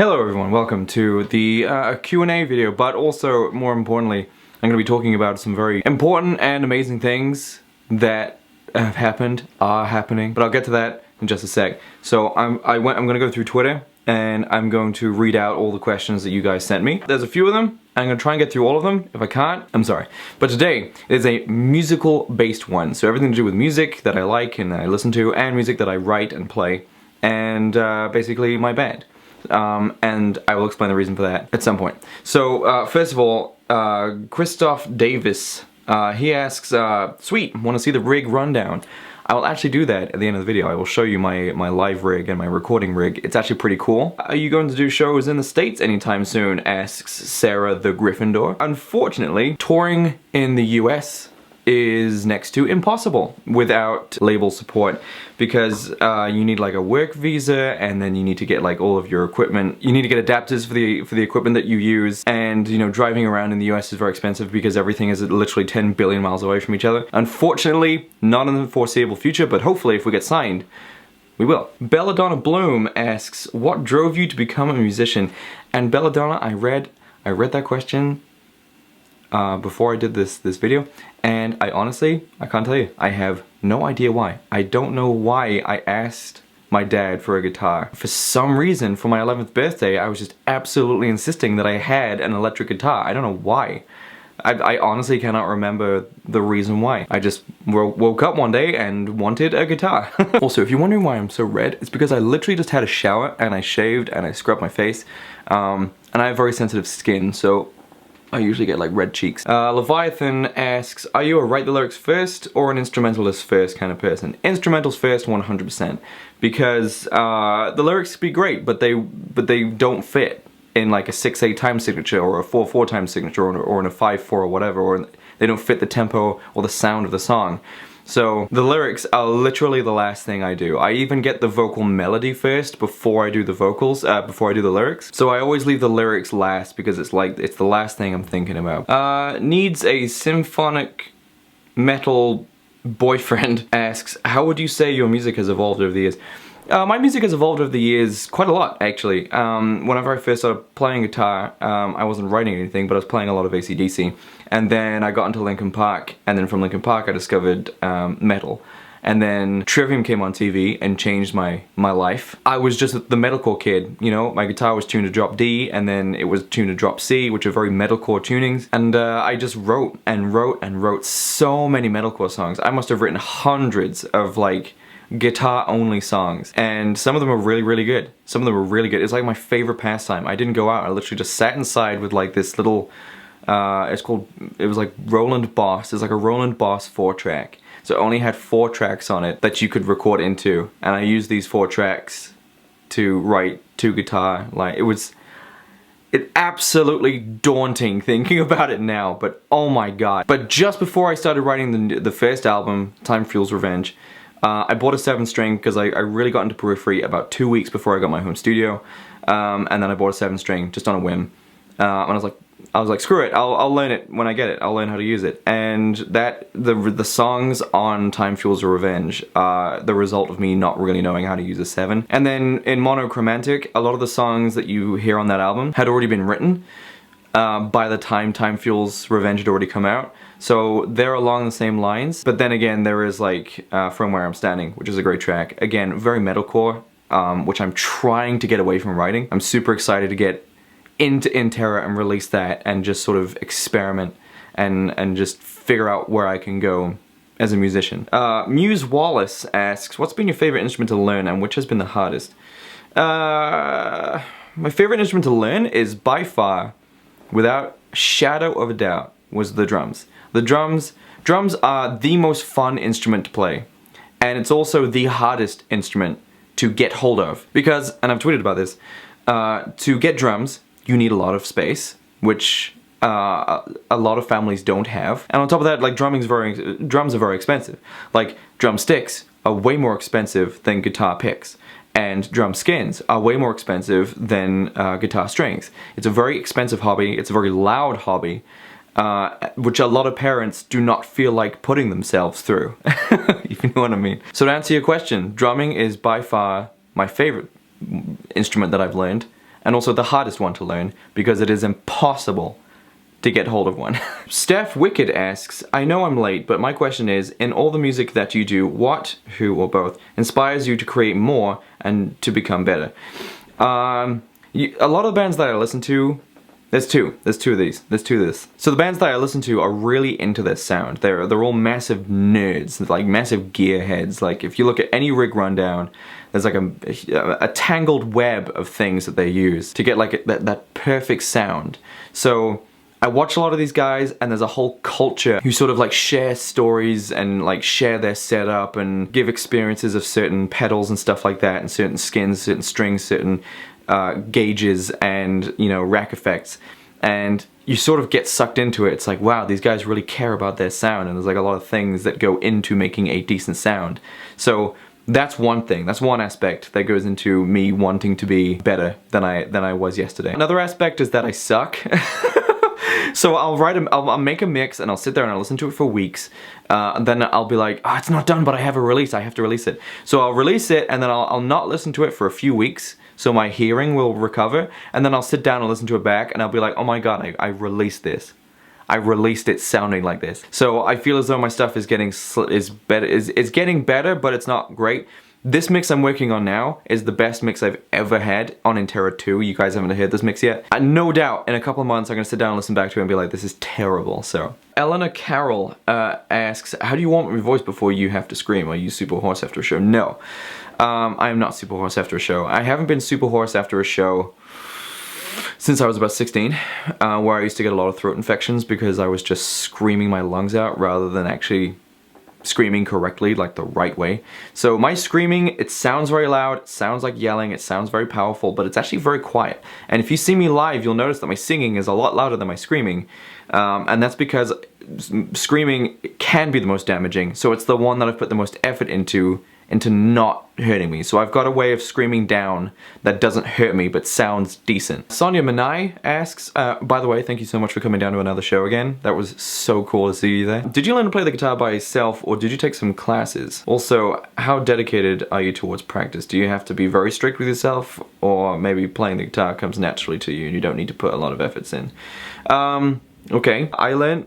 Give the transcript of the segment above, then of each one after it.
Hello everyone, welcome to the Q&A video, but also, more importantly, I'm going to be talking about some very important and amazing things that have happened, are happening, but I'll get to that in just a sec. So I'm going to go through Twitter, and I'm going to read out all the questions that you guys sent me. There's a few of them. I'm going to try and get through all of them. If I can't, I'm sorry. But today is a musical-based one, so everything to do with music that I like and I listen to, and music that I write and play, and basically my band. And I will explain the reason for that at some point. So, first of all, Christoph Davis, he asks, sweet, want to see the rig rundown? I will actually do that at the end of the video. I will show you my live rig and my recording rig. It's actually pretty cool. Are you going to do shows in the States anytime soon? Asks Sarah the Gryffindor. Unfortunately, touring in the US is next to impossible without label support, because you need like a work visa, and then you need to get like all of your equipment. You need to get adapters for the equipment that you use, and you know, driving around in the US is very expensive because everything is literally 10 billion miles away from each other. Unfortunately, not in the foreseeable future, but hopefully if we get signed, we will. Belladonna Bloom asks, what drove you to become a musician? And Belladonna, I read that question before I did this video, and I honestly can't tell you. I have no idea why. I don't know why I asked my dad for a guitar. For some reason, for my 11th birthday, I was just absolutely insisting that I had an electric guitar. I don't know why. I honestly cannot remember the reason why. I just woke up one day and wanted a guitar. Also, if you're wondering why I'm so red, it's because I literally just had a shower and I shaved and I scrubbed my face. And I have very sensitive skin, so I usually get like red cheeks. Leviathan asks, are you a write the lyrics first or an instrumentalist first kind of person? Instrumentals first 100%, because the lyrics be great, but they don't fit in like a 6/8 time signature or a 4/4 time signature or in a 5/4 or whatever, or they don't fit the tempo or the sound of the song. So the lyrics are literally the last thing I do. I even get the vocal melody first before I do the vocals, before I do the lyrics. So I always leave the lyrics last because it's the last thing I'm thinking about. Needs a symphonic metal boyfriend asks, how would you say your music has evolved over the years? My music has evolved over the years quite a lot, actually. Whenever I first started playing guitar, I wasn't writing anything, but I was playing a lot of AC/DC. And then I got into Linkin Park, and then from Linkin Park I discovered metal. And then Trivium came on TV and changed my life. I was just the metalcore kid, you know? My guitar was tuned to drop D, and then it was tuned to drop C, which are very metalcore tunings. And I just wrote and wrote and wrote so many metalcore songs. I must have written hundreds of like guitar-only songs, and some of them are really good. Some of them are really good. It's like my favorite pastime. I didn't go out. I literally just sat inside with like this little, it was like Roland Boss. It's like a Roland Boss 4-track. So it only had 4 tracks on it that you could record into, and I used these 4 tracks to write to guitar. Like it's absolutely daunting thinking about it now, but oh my god. But just before I started writing the first album, Time Fuels Revenge, I bought a 7-string because I really got into Periphery about 2 weeks before I got my home studio, and then I bought a 7-string just on a whim, and I was like, screw it, I'll learn it when I get it. I'll learn how to use it. And the songs on Time Fuels Revenge are the result of me not really knowing how to use a 7. And then in Monochromatic, a lot of the songs that you hear on that album had already been written by the time Time Fuels Revenge had already come out. So they're along the same lines, but then again there is like From Where I'm Standing, which is a great track. Again, very metalcore, which I'm trying to get away from writing. I'm super excited to get into Interra and release that and just sort of experiment and just figure out where I can go as a musician. Muse Wallace asks, what's been your favorite instrument to learn and which has been the hardest? My favorite instrument to learn is by far, without a shadow of a doubt, was the drums. The drums are the most fun instrument to play, and it's also the hardest instrument to get hold of, because, and I've tweeted about this, to get drums you need a lot of space, which a lot of families don't have. And on top of that, like drums are very expensive. Like drumsticks are way more expensive than guitar picks, and drum skins are way more expensive than guitar strings. It's a very expensive hobby, it's a very loud hobby, which a lot of parents do not feel like putting themselves through, if you know what I mean. So to answer your question, drumming is by far my favorite instrument that I've learned, and also the hardest one to learn because it is impossible to get hold of one. Steph Wicked asks, I know I'm late, but my question is, in all the music that you do, what, who, or both, inspires you to create more and to become better? A lot of the bands that I listen to, there's two of these. So the bands that I listen to are really into their sound. They're all massive nerds, like massive gearheads. Like if you look at any rig rundown, there's like a tangled web of things that they use to get like that perfect sound. So I watch a lot of these guys, and there's a whole culture who sort of like share stories and like share their setup and give experiences of certain pedals and stuff like that, and certain skins, certain strings, certain gauges, and you know, rack effects, and you sort of get sucked into it. It's like, wow, these guys really care about their sound, and there's like a lot of things that go into making a decent sound. So that's one thing, that's one aspect that goes into me wanting to be better than I was yesterday. Another aspect is that I suck. So I'll make a mix, and I'll sit there and I'll listen to it for weeks, and then I'll be like, oh, it's not done, but I have a release, I have to release it. So I'll release it, and then I'll not listen to it for a few weeks, so my hearing will recover, and then I'll sit down and listen to it back, and I'll be like, oh my god, I released this. I released it sounding like this. So I feel as though my stuff is getting better, but it's not great. This mix I'm working on now is the best mix I've ever had on Intera 2. You guys haven't heard this mix yet. No doubt, in a couple of months I'm gonna sit down and listen back to it and be like, this is terrible, so. Eleanor Carroll asks, how do you want my voice before you have to scream? Are you super hoarse after a show? No. I am not super hoarse after a show. I haven't been super hoarse after a show since I was about 16, where I used to get a lot of throat infections because I was just screaming my lungs out rather than actually screaming correctly, like the right way. So my screaming, it sounds very loud, it sounds like yelling, it sounds very powerful, but it's actually very quiet. And if you see me live, you'll notice that my singing is a lot louder than my screaming. And that's because screaming can be the most damaging, so it's the one that I've put the most effort into not hurting me. So I've got a way of screaming down that doesn't hurt me but sounds decent. Sonia Manai asks, by the way, thank you so much for coming down to another show again. That was so cool to see you there. Did you learn to play the guitar by yourself, or did you take some classes? Also, how dedicated are you towards practice? Do you have to be very strict with yourself, or maybe playing the guitar comes naturally to you and you don't need to put a lot of efforts in? Okay, I learned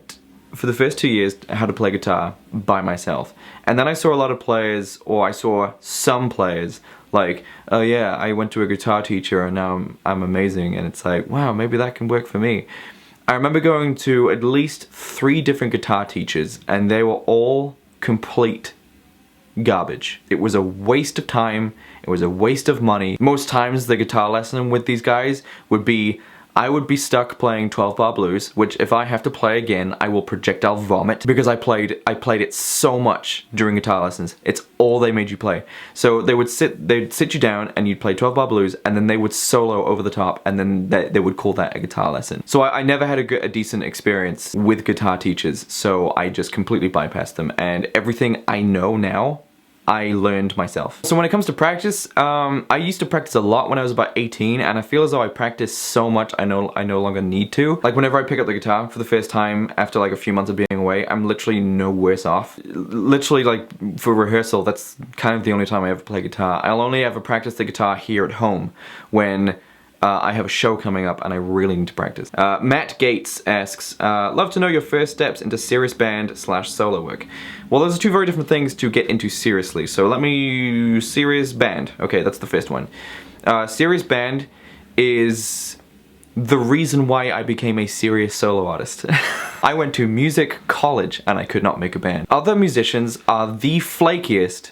for the first 2 years how to play guitar by myself, and then I saw a lot of players, or I saw some players like, oh yeah, I went to a guitar teacher and now I'm amazing, and it's like, wow, maybe that can work for me. I remember going to at least 3 different guitar teachers, and they were all complete garbage. It was a waste of time, it was a waste of money. Most times the guitar lesson with these guys would be, I would be stuck playing 12-bar blues, which if I have to play again, I will projectile vomit, because I played it so much during guitar lessons. It's all they made you play. So they'd sit you down and you'd play 12-bar blues, and then they would solo over the top, and then they would call that a guitar lesson. So I never had a decent experience with guitar teachers, so I just completely bypassed them, and everything I know now, I learned myself. So when it comes to practice, I used to practice a lot when I was about 18, and I feel as though I practice so much I no longer need to. Like whenever I pick up the guitar for the first time after like a few months of being away, I'm literally no worse off. Literally, like for rehearsal, that's kind of the only time I ever play guitar. I'll only ever practice the guitar here at home when I have a show coming up and I really need to practice. Matt Gates asks, love to know your first steps into serious band / solo work. Well, those are 2 very different things to get into seriously. So serious band. Okay, that's the first one. Serious band is the reason why I became a serious solo artist. I went to music college and I could not make a band. Other musicians are the flakiest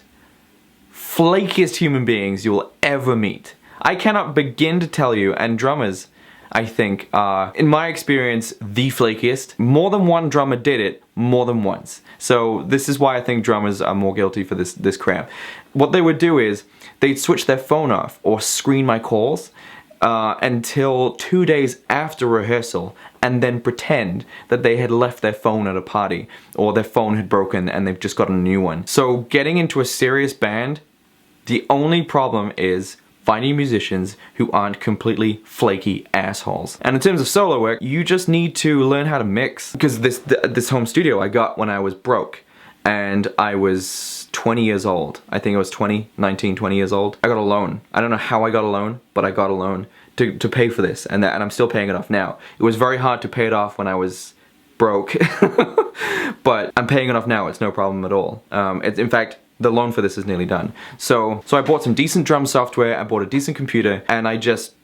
human beings you will ever meet. I cannot begin to tell you, and drummers, I think, are, in my experience, the flakiest. More than one drummer did it more than once. So this is why I think drummers are more guilty for this crap. What they would do is, they'd switch their phone off or screen my calls until 2 days after rehearsal, and then pretend that they had left their phone at a party, or their phone had broken and they've just got a new one. So getting into a serious band, the only problem is finding musicians who aren't completely flaky assholes. And in terms of solo work, you just need to learn how to mix. Because this home studio I got when I was broke, and I was 20 years old. I think I was 19, 20 years old. I got a loan. I don't know how I got a loan, but I got a loan to pay for this, and I'm still paying it off now. It was very hard to pay it off when I was broke, but I'm paying it off now. It's no problem at all. In fact, the loan for this is nearly done. So I bought some decent drum software, I bought a decent computer, and I just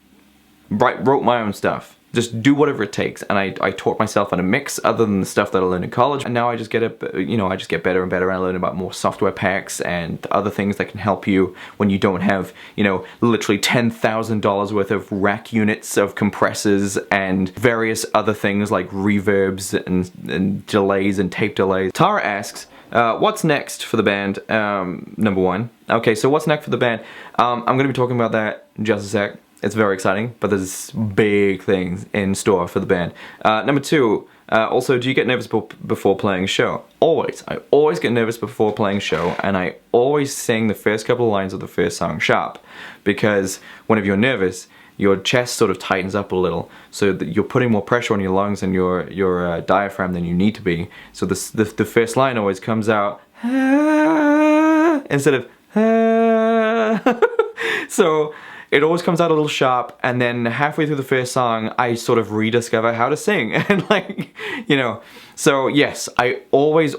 wrote my own stuff. Just do whatever it takes, and I taught myself how to mix other than the stuff that I learned in college, and now I just get I just get better and better, and I learn about more software packs and other things that can help you when you don't have, literally $10,000 worth of rack units of compressors and various other things like reverbs and delays and tape delays. Tara asks, what's next for the band? Number one. Okay, so what's next for the band? I'm going to be talking about that in just a sec. It's very exciting, but there's big things in store for the band. Number two, also, do you get nervous before playing a show? Always. I always get nervous before playing a show, and I always sing the first couple of lines of the first song sharp, because whenever you're nervous, your chest sort of tightens up a little, so that you're putting more pressure on your lungs and your diaphragm than you need to be. So the first line always comes out instead of so it always comes out a little sharp, and then halfway through the first song, I sort of rediscover how to sing, and so yes, I always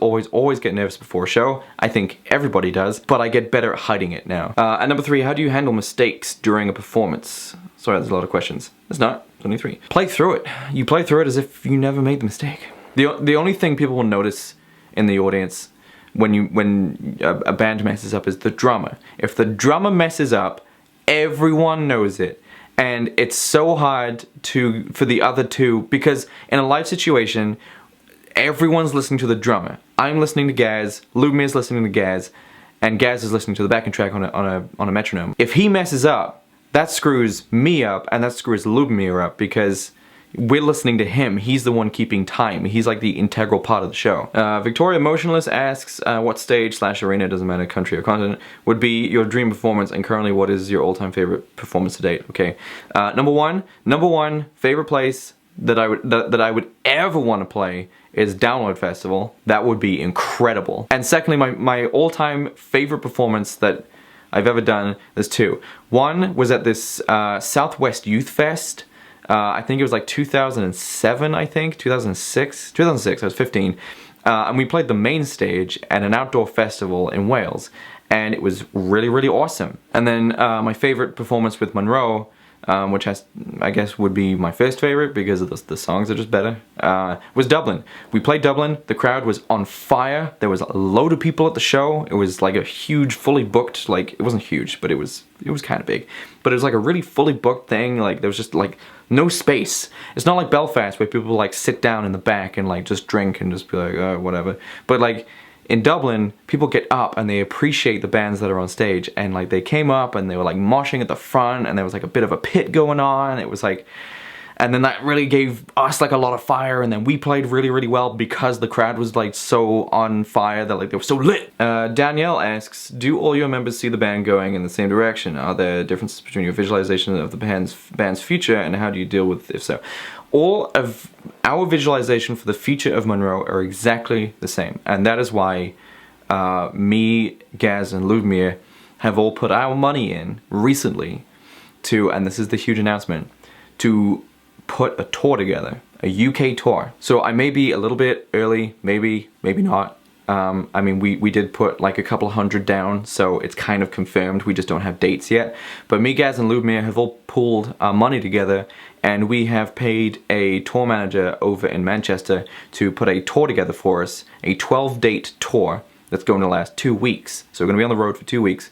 get nervous before a show. I think everybody does, but I get better at hiding it now. And number three, how do you handle mistakes during a performance? Sorry, there's a lot of questions. There's not, there's only three. Play through it. You play through it as if you never made the mistake. The only thing people will notice in the audience when a band messes up is the drummer. If the drummer messes up, everyone knows it, and it's so hard for the other two, because in a live situation, everyone's listening to the drummer. I'm listening to Gaz, Lubomir's listening to Gaz, and Gaz is listening to the backing track on a metronome. If he messes up, that screws me up, and that screws Lubomir up, because we're listening to him. He's the one keeping time. He's like the integral part of the show. Victoria Motionless asks, what stage / arena, doesn't matter, country or continent, would be your dream performance, and currently what is your all-time favorite performance to date? Okay. Number one favorite place that I would ever want to play is Download Festival. That would be incredible. And secondly, my all-time favorite performance that I've ever done, there's two. One was at this Southwest Youth Fest. I think it was like 2007, I think, 2006, I was 15, and we played the main stage at an outdoor festival in Wales, and it was really awesome. And then my favorite performance with Munro, which I guess would be my first favorite because of the songs are just better, was Dublin. We played Dublin, the crowd was on fire, there was a load of people at the show. It was like a huge, fully booked, it wasn't huge, but it was kind of big, but it was like a really fully booked thing. There was just no space. It's not like Belfast where people sit down in the back and just drink and just be like, oh, whatever. But in Dublin, people get up and they appreciate the bands that are on stage, and they came up and they were moshing at the front, and there was a bit of a pit going on. It was and then that really gave us a lot of fire, and then we played really well because the crowd was so on fire that they were so lit. Danielle asks, do all your members see the band going in the same direction? Are there differences between your visualization of the band's future, and how do you deal with if so? All of our visualization for the future of Munro are exactly the same, and that is why me, Gaz, and Lubomir have all put our money in recently to, and this is the huge announcement, to put a tour together, a UK tour. So I may be a little bit early, maybe not. I mean, we did put a couple of hundred down, so it's kind of confirmed. We just don't have dates yet. But me, Gaz, and Lubomir have all pulled our money together, and we have paid a tour manager over in Manchester to put a tour together for us, a 12-date tour that's going to last 2 weeks. So we're going to be on the road for 2 weeks,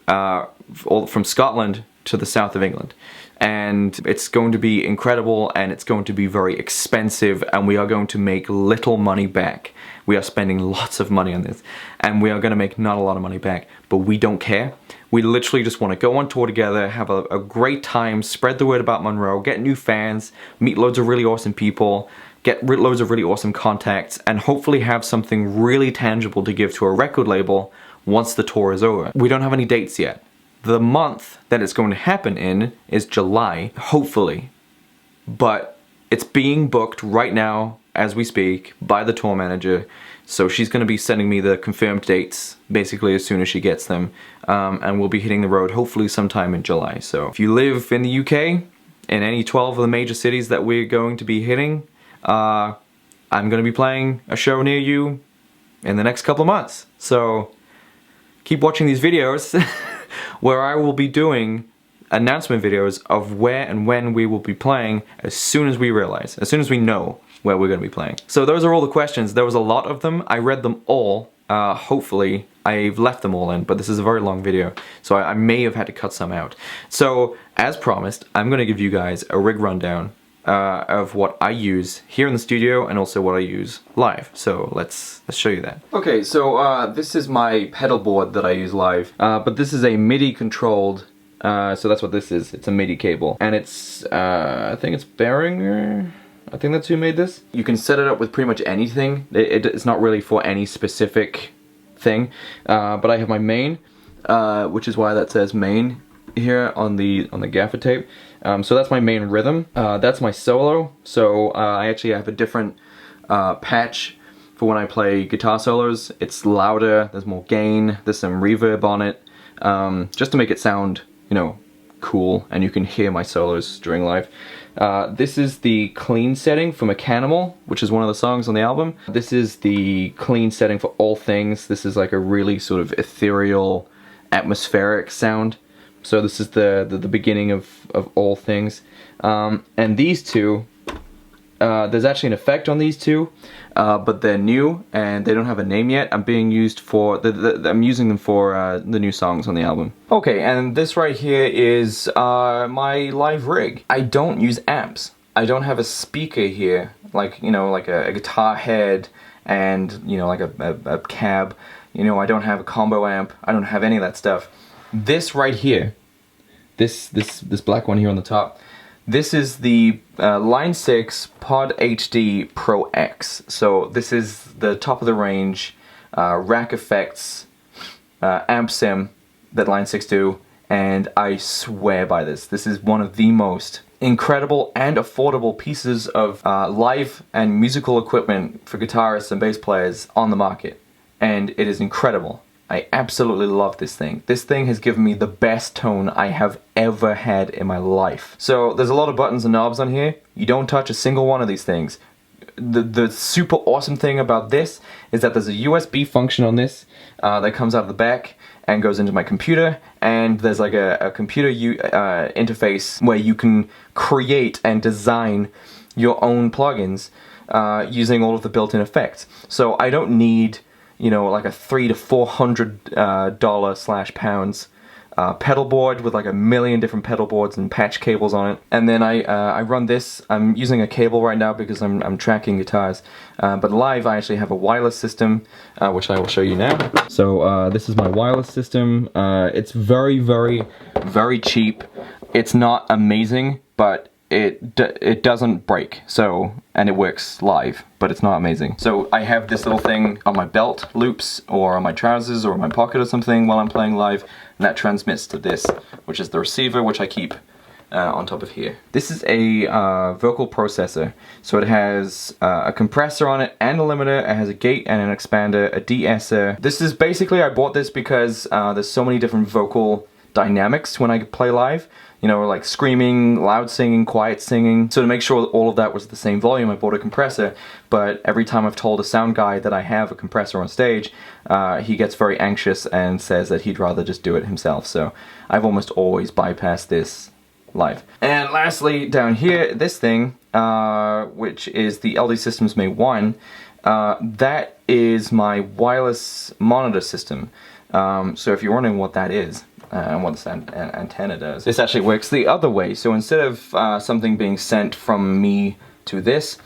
all from Scotland to the south of England. And it's going to be incredible, and it's going to be very expensive, and we are going to make little money back. We are spending lots of money on this, and we are going to make not a lot of money back, but we don't care. We literally just want to go on tour together, have a great time, spread the word about Munro, get new fans, meet loads of really awesome people, get loads of really awesome contacts, and hopefully have something really tangible to give to a record label once the tour is over. We don't have any dates yet. The month that it's going to happen in is July, hopefully, but it's being booked right now as we speak by the tour manager, so she's going to be sending me the confirmed dates basically as soon as she gets them, and we'll be hitting the road hopefully sometime in July. So if you live in the UK, in any 12 of the major cities that we're going to be hitting. I'm going to be playing a show near you in the next couple of months. So keep watching these videos where I will be doing announcement videos of where and when we will be playing as soon as we realize, as soon as we know where we're going to be playing. So those are all the questions. There was a lot of them. I read them all. Hopefully I've left them all in, but this is a very long video, so I may have had to cut some out. So as promised, I'm going to give you guys a rig rundown of what I use here in the studio and also what I use live. So let's show you that. Okay, so this is my pedal board that I use live, but this is a MIDI controlled, so that's what this is. It's a MIDI cable, and it's I think it's Behringer. I think that's who made this. You can set it up with pretty much anything. It's not really for any specific thing, but I have my main, which is why that says main here on the gaffer tape. So that's my main rhythm. That's my solo. So I actually have a different patch for when I play guitar solos. It's louder, there's more gain, there's some reverb on it, just to make it sound, you know, cool, and you can hear my solos during live. This is the clean setting for Mechanimal, which is one of the songs on the album. This is the clean setting for All Things. This is like a really sort of ethereal, atmospheric sound. So this is the beginning of All Things. And these two, there's actually an effect on these two, but they're new and they don't have a name yet. I'm using them for the new songs on the album. Okay, and this right here is my live rig. I don't use amps. I don't have a speaker here, like, you know, like a guitar head and, you know, like a cab. You know, I don't have a combo amp. I don't have any of that stuff. This right here, this black one here on the top, this is the Line 6 Pod HD Pro X. So this is the top of the range rack effects amp sim that Line 6 do, and I swear by this. This is one of the most incredible and affordable pieces of live and musical equipment for guitarists and bass players on the market, and it is incredible. I absolutely love this thing. This thing has given me the best tone I have ever had in my life. So there's a lot of buttons and knobs on here. You don't touch a single one of these things. The super awesome thing about this is that there's a USB function on this that comes out of the back and goes into my computer, and there's like a computer interface where you can create and design your own plugins using all of the built-in effects. So I don't need, you know, like a $300 to $400 / pounds pedal board with like a million different pedal boards and patch cables on it. And then I run this. I'm using a cable right now because I'm tracking guitars. But live I actually have a wireless system, which I will show you now. So this is my wireless system. It's very, very, very cheap. It's not amazing, but it doesn't break, so, and it works live, but it's not amazing. So I have this little thing on my belt loops or on my trousers or in my pocket or something while I'm playing live, and that transmits to this, which is the receiver, which I keep on top of here. This is a vocal processor, so it has a compressor on it and a limiter. It has a gate and an expander, a de-esser. This is basically, I bought this because there's so many different vocal dynamics when I play live. You know, like screaming, loud singing, quiet singing. So to make sure that all of that was the same volume, I bought a compressor, but every time I've told a sound guy that I have a compressor on stage, he gets very anxious and says that he'd rather just do it himself. So I've almost always bypassed this live. And lastly, down here, this thing, which is the LD Systems May 1, that is my wireless monitor system. So if you're wondering what that is, and what this antenna does, this actually works the other way. So instead of something being sent from me to this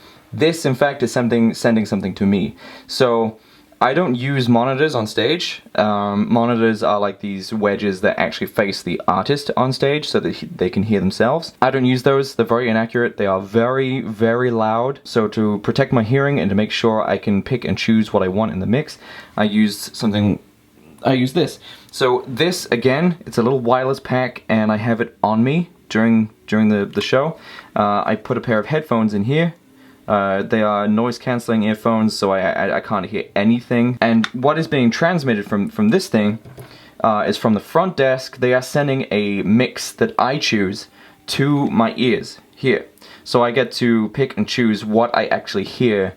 in fact is sending something to me. So I don't use monitors on stage. Monitors are like these wedges that actually face the artist on stage so that they can hear themselves. I don't use those. They're very inaccurate. They are very, very loud. So to protect my hearing and to make sure I can pick and choose what I want in the mix, I use this. So this, again, it's a little wireless pack, and I have it on me during the show. I put a pair of headphones in here. They are noise-canceling earphones, so I can't hear anything. And what is being transmitted from this thing is from the front desk. They are sending a mix that I choose to my ears here. So I get to pick and choose what I actually hear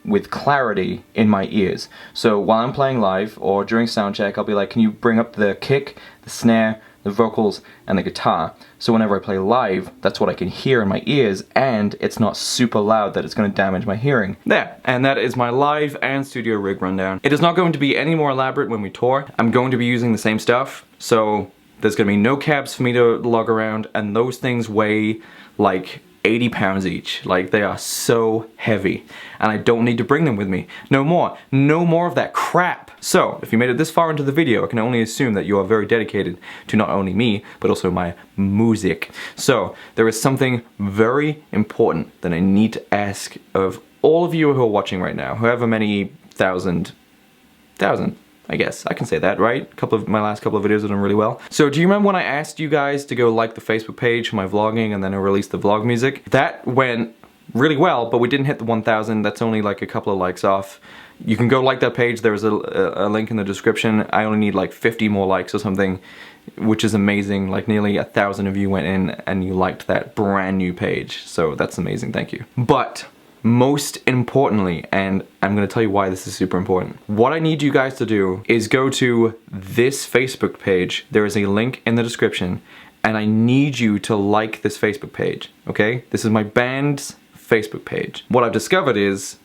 with clarity in my ears. So while I'm playing live or during sound check, I'll be like, can you bring up the kick, the snare, the vocals, and the guitar? So whenever I play live, that's what I can hear in my ears, and it's not super loud that it's going to damage my hearing. There, and that is my live and studio rig rundown. It is not going to be any more elaborate when we tour. I'm going to be using the same stuff, so there's going to be no cabs for me to lug around, and those things weigh like 80 pounds each. Like, they are so heavy, and I don't need to bring them with me. No more of that crap. So, if you made it this far into the video, I can only assume that you are very dedicated to not only me, but also my music. So, there is something very important that I need to ask of all of you who are watching right now, however many thousand, I guess I can say that, right? My last couple of videos have done really well. So do you remember when I asked you guys to go like the Facebook page for my vlogging and then I released the vlog music? That went really well, but we didn't hit the 1,000. That's only like a couple of likes off. You can go like that page. There's a link in the description. I only need like 50 more likes or something, which is amazing. Like nearly 1,000 of you went in and you liked that brand new page. So that's amazing, thank you. But most importantly, and I'm going to tell you why this is super important, what I need you guys to do is go to this Facebook page. There is a link in the description, and I need you to like this Facebook page, okay? This is my band's Facebook page. What I've discovered is,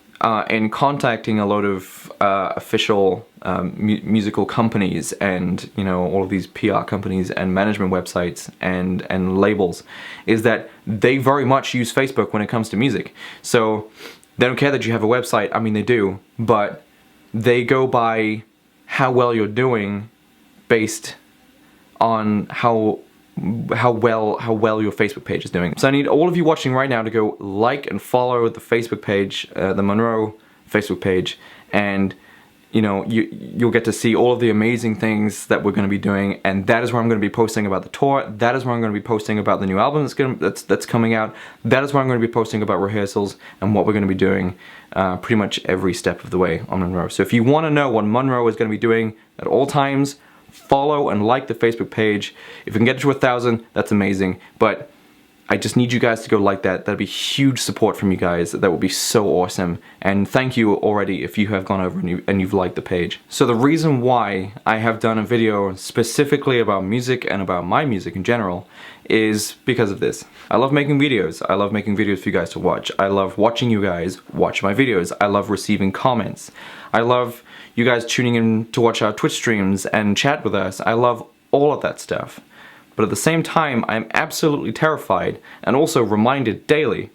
in contacting a lot of official musical companies and, you know, all of these PR companies and management websites and labels, is that they very much use Facebook when it comes to music. So they don't care that you have a website. I mean, they do, but they go by how well you're doing based on how well your Facebook page is doing. So I need all of you watching right now to go like and follow the Facebook page, the Munro Facebook page, and you know, you'll get to see all of the amazing things that we're going to be doing, and that is where I'm going to be posting about the tour. That is where I'm going to be posting about the new album that's coming out. That is where I'm going to be posting about rehearsals and what we're going to be doing pretty much every step of the way on Munro. So if you want to know what Munro is going to be doing at all times, follow and like the Facebook page. If we can get it to 1,000, that's amazing, but I just need you guys to go like that. That'd be huge support from you guys. That would be so awesome. And thank you already if you have gone over and you've liked the page. So the reason why I have done a video specifically about music and about my music in general is because of this. I love making videos. I love making videos for you guys to watch. I love watching you guys watch my videos. I love receiving comments. I love you guys tuning in to watch our Twitch streams and chat with us. I love all of that stuff. But at the same time, I'm absolutely terrified and also reminded daily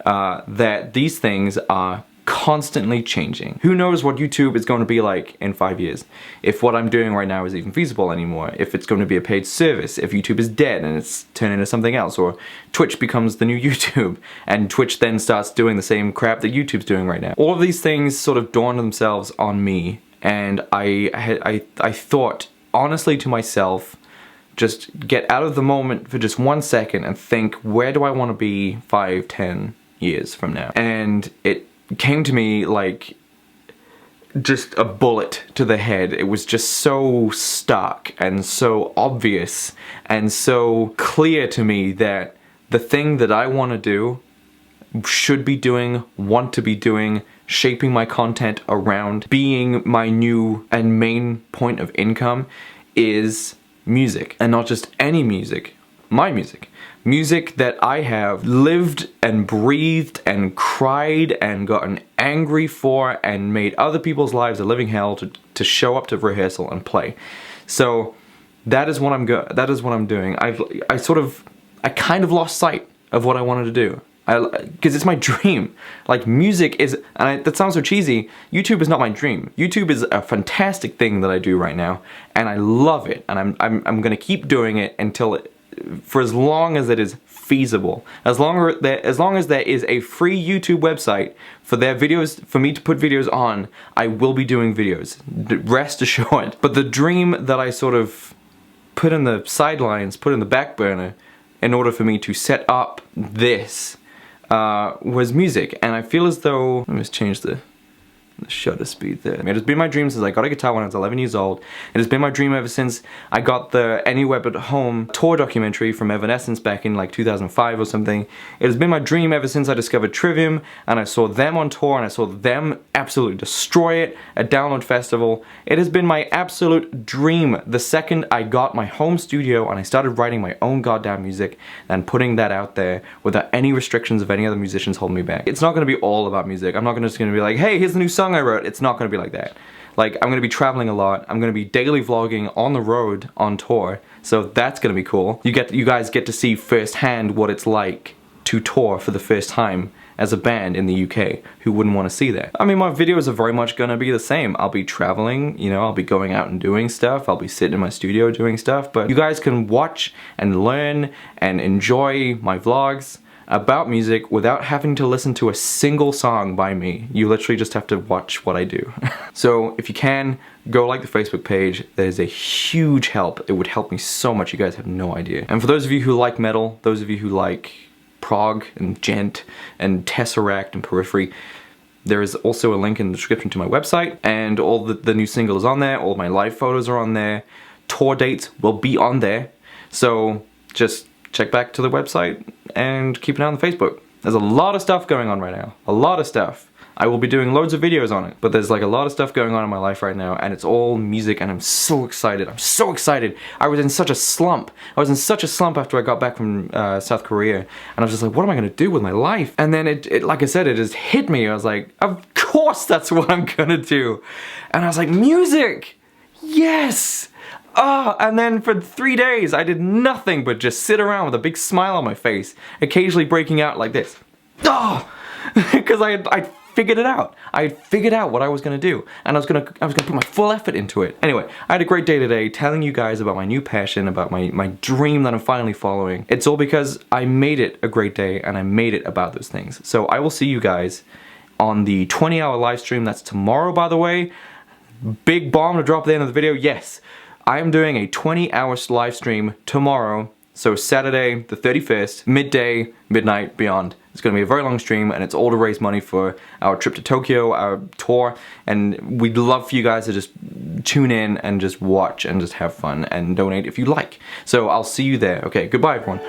that these things are constantly changing. Who knows what YouTube is going to be like in 5 years? If what I'm doing right now is even feasible anymore, if it's going to be a paid service, if YouTube is dead and it's turned into something else, or Twitch becomes the new YouTube and Twitch then starts doing the same crap that YouTube's doing right now. All of these things sort of dawned themselves on me, and I thought honestly to myself, just get out of the moment for just 1 second and think, where do I want to be 5, 10 years from now? And it came to me like just a bullet to the head. It was just so stark and so obvious and so clear to me that the thing that I want to do, should be doing, want to be doing, shaping my content around, being my new and main point of income is music. And not just any music, my music. Music that I have lived and breathed and cried and gotten angry for and made other people's lives a living hell to show up to rehearsal and play. So that is what I'm doing. I kind of lost sight of what I wanted to do. Because it's my dream. Like, music is, and that sounds so cheesy, YouTube is not my dream. YouTube is a fantastic thing that I do right now, and I love it, and I'm gonna keep doing it until for as long as it is feasible. As long as there is a free YouTube website for their videos, for me to put videos on, I will be doing videos. Rest assured. But the dream that I sort of put in the sidelines, put in the back burner, in order for me to set up this, was music. And I feel as though, let me just change the The shutter speed there. It has been my dream since I got a guitar when I was 11 years old. It has been my dream ever since I got the Anywhere But Home tour documentary from Evanescence back in like 2005 or something. It has been my dream ever since I discovered Trivium and I saw them on tour and I saw them absolutely destroy it at Download Festival. It has been my absolute dream the second I got my home studio and I started writing my own goddamn music and putting that out there without any restrictions of any other musicians holding me back. It's not going to be all about music. I'm not just going to be like, hey, here's the new song I wrote. It's not going to be like that. Like, I'm going to be traveling a lot. I'm going to be daily vlogging on the road on tour. So that's going to be cool. You guys get to see firsthand what it's like to tour for the first time as a band in the UK. Who wouldn't want to see that? I mean, my videos are very much gonna be the same. I'll be traveling, you know, I'll be going out and doing stuff, I'll be sitting in my studio doing stuff, but you guys can watch and learn and enjoy my vlogs about music without having to listen to a single song by me. You literally just have to watch what I do. So if you can, go like the Facebook page. That is a huge help. It would help me so much, you guys have no idea. And for those of you who like metal, those of you who like prog and gent and tesseract and periphery, there is also a link in the description to my website, and all the new single is on there, all my live photos are on there, tour dates will be on there, so just check back to the website and keep an eye on the Facebook. There's a lot of stuff going on right now, a lot of stuff. I will be doing loads of videos on it, but there's like a lot of stuff going on in my life right now, and it's all music, and I'm so excited. I'm so excited. I was in such a slump. I was in such a slump after I got back from South Korea, and I was just like, what am I gonna do with my life? And then it like I said, it just hit me. I was like, of course that's what I'm gonna do. And I was like, music! Yes! Oh, and then for 3 days, I did nothing but just sit around with a big smile on my face, occasionally breaking out like this. Oh! Because I figured it out. I had figured out what I was gonna do, and I was gonna put my full effort into it. Anyway, I had a great day today telling you guys about my new passion, about my dream that I'm finally following. It's all because I made it a great day, and I made it about those things. So I will see you guys on the 20-hour live stream. That's tomorrow, by the way. Big bomb to drop at the end of the video. Yes, I am doing a 20-hour live stream tomorrow. So Saturday the 31st, midday, midnight, beyond. It's going to be a very long stream, and it's all to raise money for our trip to Tokyo, our tour, and we'd love for you guys to just tune in and just watch and just have fun and donate if you like. So I'll see you there. Okay, goodbye everyone.